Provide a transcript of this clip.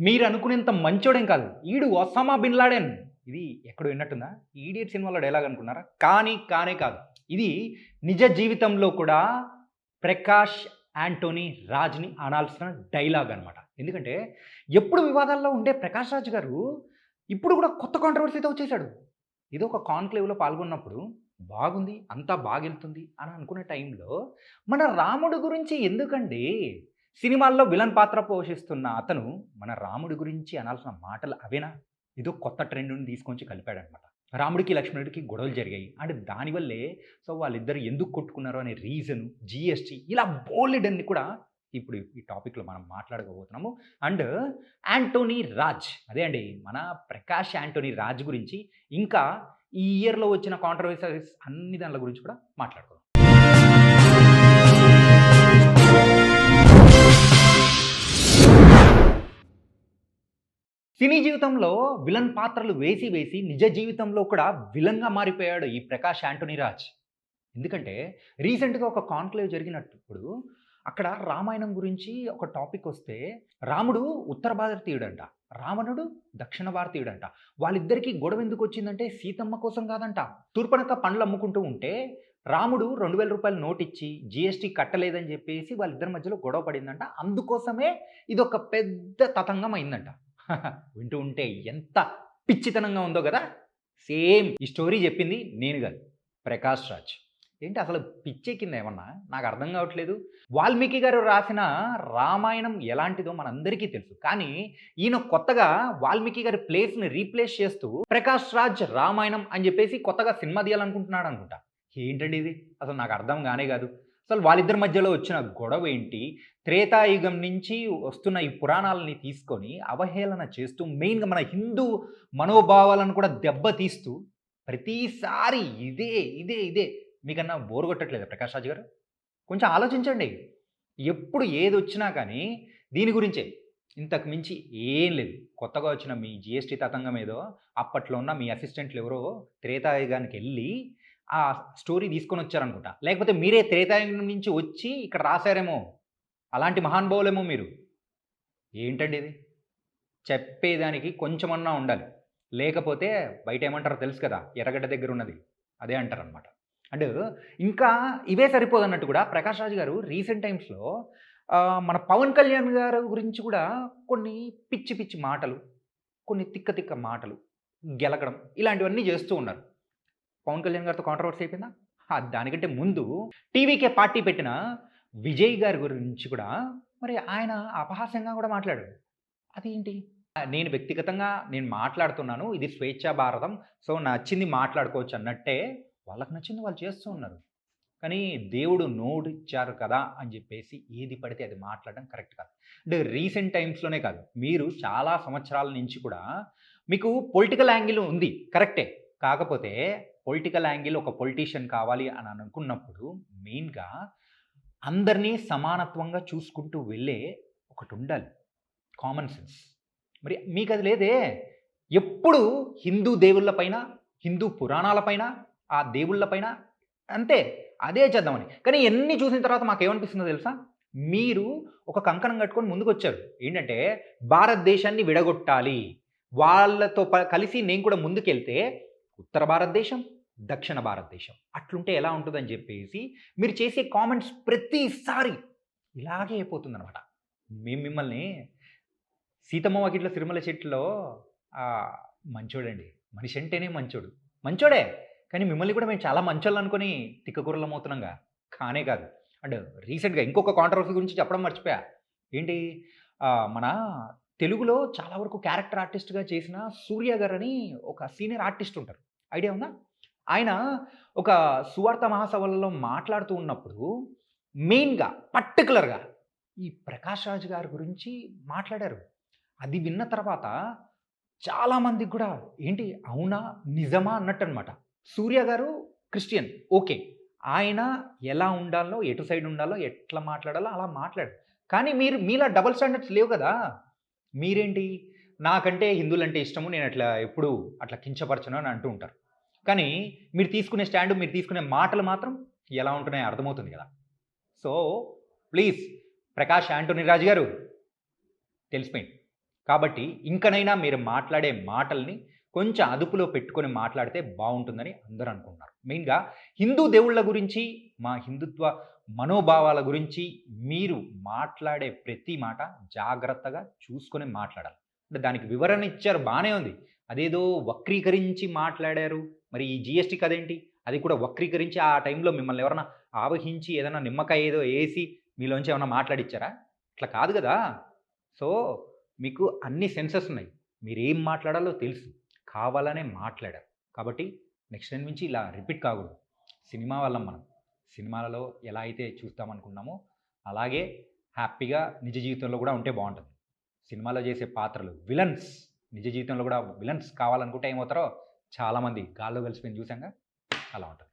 మీరు అనుకునేంత మంచోడేం కాదు. ఈడు ఒసామా బిన్ లాడెన్. ఇది ఎక్కడో విన్నట్టుందా? 'ఈడియట్' సినిమాలో డైలాగ్ అనుకున్నారా? కానీ కానే కాదు. ఇది నిజ జీవితంలో కూడా ప్రకాష్ యాంటోనీ రాజ్‌ని అనాల్సిన డైలాగ్ అనమాట. ఎందుకంటే ఎప్పుడు వివాదాల్లో ఉండే ప్రకాష్ రాజ్ గారు ఇప్పుడు కూడా కొత్త కాంట్రోవర్సీతో వచ్చేసాడు. ఏదో ఒక కాన్‌క్లేవ్‌లో పాల్గొన్నప్పుడు బాగుంది. అంతా బాగెళ్తుంది అని అనుకునే టైంలో మన రాముడు గురించి ఎందుకండి? సినిమాల్లో విలన్ పాత్ర పోషిస్తున్న అతను మన రాముడి గురించి అనాల్సిన మాటలు అవేనా? ఏదో కొత్త ట్రెండ్‌ని తీసుకొచ్చి కలిపాడనమాట. రాముడికి, లక్ష్మణుడికి గొడవలు జరిగాయి. అండ్ దానివల్లే వాళ్ళిద్దరు ఎందుకు కొట్టుకున్నారు అనే రీజను, జీఎస్టీ ఇలా బోలెడన్ని కూడా ఇప్పుడు ఈ టాపిక్‌లో మనం మాట్లాడుకోబోతున్నాము. అండ్ యాంటోనీ రాజ్ అదే అండి మన ప్రకాష్ యాంటోనీ రాజ్ గురించి ఇంకా ఈ ఇయర్‌లో వచ్చిన కాంట్రోవర్సీస్ అన్ని దాన్ల గురించి కూడా మాట్లాడుకుందాం. సినీ జీవితంలో విలన్ పాత్రలు వేసి, వేసి నిజ జీవితంలో కూడా విలన్‌గా మారిపోయాడు ఈ ప్రకాష్ యాంటోనీ రాజ్. ఎందుకంటే రీసెంట్‌గా ఒక కాన్‌క్లేవ్ జరిగినప్పుడు అక్కడ రామాయణం గురించి ఒక టాపిక్ వస్తే రాముడు ఉత్తర భారతీయుడంట. రావణుడు దక్షిణ భారతీయుడంట. వాళ్ళిద్దరికీ గొడవ ఎందుకొచ్చిందంటే సీతమ్మ కోసం కాదంట. తూర్పనక పండ్లు అమ్ముకుంటూ ఉంటే రాముడు రూ. 2000 నోటిచ్చి జీఎస్టీ కట్టలేదని చెప్పేసి వాళ్ళిద్దరి మధ్యలో గొడవ పడిందంట. అందుకోసమే ఇదొక పెద్ద తతంగం అయిందంట. వింటూ ఉంటే ఎంత పిచ్చితనంగా ఉందో గదా! సేమ్ ఈ స్టోరీ చెప్పింది నేను గాదు. ప్రకాష్ రాజ్. ఏంటి అసలు పిచ్చెక్కిందా ఏమన్నా? నాకు అర్థం కావట్లేదు. వాల్మీకి గారు రాసిన రామాయణం ఎలాంటిదో మనందరికీ తెలుసు. కానీ ఈయన కొత్తగా వాల్మీకి గారి ప్లేస్‌ని రీప్లేస్ చేస్తూ ప్రకాష్ రాజ్ రామాయణం అని చెప్పేసి కొత్తగా సినిమా తీయాలనుకుంటున్నాడనుకుంటా. ఏంటండి ఇది? అసలు నాకు అర్థం గానే గాదు. అసలు వాళ్ళిద్దరి మధ్యలో వచ్చిన గొడవేంటి? త్రేతాయుగం నుంచి వస్తున్న ఈ పురాణాలని తీసుకొని అవహేళన చేస్తూ మెయిన్‌గా మన హిందూ మనోభావాలను కూడా దెబ్బతీస్తూ ప్రతిసారి ఇదే మీకన్నా బోర్ కొట్టట్లేదా ప్రకాష్ రాజ్ గారు? కొంచెం ఆలోచించండి. ఎప్పుడు ఏదొచ్చినా కానీ దీని గురించే. ఇంతకు మించి ఏం లేదు. కొత్తగా వచ్చిన మీ జీఎస్టీ తతంగం ఏదో అప్పట్లో ఉన్న మీ అసిస్టెంట్లు ఎవరో త్రేతాయుగానికెళ్ళి ఆ స్టోరీ తీసుకొనొచ్చారనుకుంటా. లేకపోతే మీరే త్రేతాయుగం నుంచి వచ్చి ఇక్కడ రాసారేమో! అలాంటి మహానుభావులేమో మీరు. ఏంటండి ఇది? చెప్పేదానికి కొంచెమన్నా ఉండాలి. లేకపోతే బయటేమంటారో తెలుసు కదా! ఎర్రగడ్డ దగ్గరున్నది. అదే అంటారనమాట. అండ్ ఇంకా ఇవే సరిపోదన్నట్టు కూడా ప్రకాష్ రాజ్ గారు రీసెంట్ టైమ్స్‌లో మన పవన్ కళ్యాణ్ గారు గురించి కూడా కొన్ని పిచ్చి మాటలు, కొన్ని తిక్క మాటలు, గెలకడం ఇలాంటివన్నీ చేస్తూ ఉన్నారు. పవన్ కళ్యాణ్ గారితో కాంట్రోవర్సీ అయిపోయిందా? దానికంటే ముందు టీవీకే పార్టీ పెట్టిన విజయ్ గారి గురించి కూడా మరి ఆయన అపహాస్యంగా కూడా మాట్లాడాడు. అదేంటి? నేను వ్యక్తిగతంగా మాట్లాడుతున్నాను. ఇది స్వేచ్ఛా భారతం. సో, నచ్చింది మాట్లాడుకోవచ్చు అన్నట్టే వాళ్ళకి నచ్చింది వాళ్ళు చేస్తూ ఉన్నారు. కానీ దేవుడు నోటిచ్చారు కదా అని చెప్పేసి ఏది పడితే అది మాట్లాడడం కరెక్ట్ కాదు. అంటే రీసెంట్ టైమ్స్‌లోనే కాదు. మీరు చాలా సంవత్సరాల నుంచి కూడా మీకు పొలిటికల్ యాంగిల్ ఉంది. కరెక్టే. కాకపోతే పొలిటికల్ యాంగిల్ ఒక పొలిటీషియన్ కావాలి అని అనుకున్నప్పుడు మెయిన్‌గా అందరినీ సమానత్వంగా చూసుకుంటూ వెళ్ళే ఒకటుండాలి. Common sense. మరి మీకది లేదే. ఎప్పుడు హిందూ దేవుళ్ళ పైన, హిందూ పురాణాల పైన, ఆ దేవుళ్ళ పైన అంతే. అదే చేద్దామని. కానీ ఇయన్నీ చూసిన తర్వాత మాకేమనిపిస్తుందో తెలుసా? మీరు ఒక కంకణం కట్టుకొని ముందుకొచ్చారు. ఏంటంటే భారతదేశాన్ని విడగొట్టాలి. వాళ్ళతో కలిసి నేను కూడా ముందుకెళ్తే ఉత్తర భారతదేశం, దక్షిణ భారతదేశం అట్లుంటే ఎలా ఉంటదని చెప్పేసి మీరు చేసే కామెంట్స్ ప్రతిసారి ఇలాగే అయిపోతుందనమాట. మేము మిమ్మల్ని సీతమ్మ వాకిట్లో సిరిమల్ల చెట్టులో మంచోడండి. మనిషి అంటేనే మంచోడు. మంచోడే. కానీ మిమ్మల్ని కూడా మేము చాలా మంచోళ్ళనుకోని తిక్కకుర్రలమవుతున్నాంగా. కానే కాదు. అండ్ రీసెంట్‌గా ఇంకొక కాంట్రోవర్సీ గురించి చెప్పడం మర్చిపోయా. ఏంటి మన తెలుగులో చాలా వరకు క్యారెక్టర్ ఆర్టిస్ట్‌గా చేసిన సూర్య గారని ఒక సీనియర్ ఆర్టిస్ట్ ఉంటారు. ఐడియా ఉందా? ఆయన ఒక సువార్త మహాసభలలో మాట్లాడుతూ ఉన్నప్పుడు మెయిన్‌గా పర్టిక్యులర్‌గా ఈ ప్రకాష్ రాజ్ గారి గురించి మాట్లాడారు. అది విన్న తర్వాత చాలామందికి కూడా ఏంటి అవునా? నిజమా? అన్నట్టనమాట. సూర్య గారు క్రిస్టియన్. ఓకే. ఆయన ఎలా ఉండాలో, ఎటు సైడ్ ఉండాలో, ఎట్లా మాట్లాడాలో అలా మాట్లాడారు. కానీ మీరు మీలా డబుల్ స్టాండర్డ్స్ లేవు కదా! మీరేంటి నాకంటే హిందువులంటే ఇష్టము. నేను ఎప్పుడూ అట్లా కించపరచను అని అంటూ ఉంటారు. కానీ మీరు తీసుకునే స్టాండ్, మీరు తీసుకునే మాటలు మాత్రం ఎలా ఉంటున్నాయో అర్థమవుతుంది కదా! So, please Prakash Anthony Raj గారు తెలిసిపోయింది. కాబట్టి ఇంకనైనా మీరు మాట్లాడే మాటల్ని కొంచెం అదుపులో పెట్టుకొని మాట్లాడితే బావుంటుందని అందరూ అనుకుంటున్నారు. మెయిన్‌గా హిందూ దేవుళ్ళ గురించి, మా హిందుత్వ మనోభావాల గురించి మీరు మాట్లాడే ప్రతి మాట జాగ్రత్తగా చూసుకొని మాట్లాడాలి. అంటే దానికి వివరణ ఇచ్చారు బానే ఉంది. అదేదో వక్రీకరించి మాట్లాడారు. మరి ఈ జీఎస్టీ కథేంటి? అది కూడా వక్రీకరించి ఆ టైంలో మిమ్మల్ని ఎవరన్నా ఆవహించి ఏదైనా నిమ్మకాయ ఏదో ఏసి మీలోంచి ఏమన్నా మాట్లాడిచ్చారా? ఇట్లా కాదు గదా! సో, మీకు అన్ని సెన్సెస్ ఉన్నాయి. మీరేం మాట్లాడాలో తెలుసు. కావాలనే మాట్లాడారు. కాబట్టి నెక్స్ట్ టైమ్ నుంచి ఇలా రిపీట్ కాకూడదు. సినిమా వాళ్ళం మనం. సినిమాలలో ఎలా అయితే చూస్తామనుకున్నామో, అలాగే హ్యాపీగా నిజ జీవితంలో గూడా ఉంటే బావుంటది. సినిమాలో చేసే పాత్రలు విలన్స్ నిజ జీవితంలో గూడా విలన్స్ కావాలనుకుంటే ఏమవుతారో చాలామంది గాల్లో కలిసిపోయింది చూసాంగా అలా ఉంటది.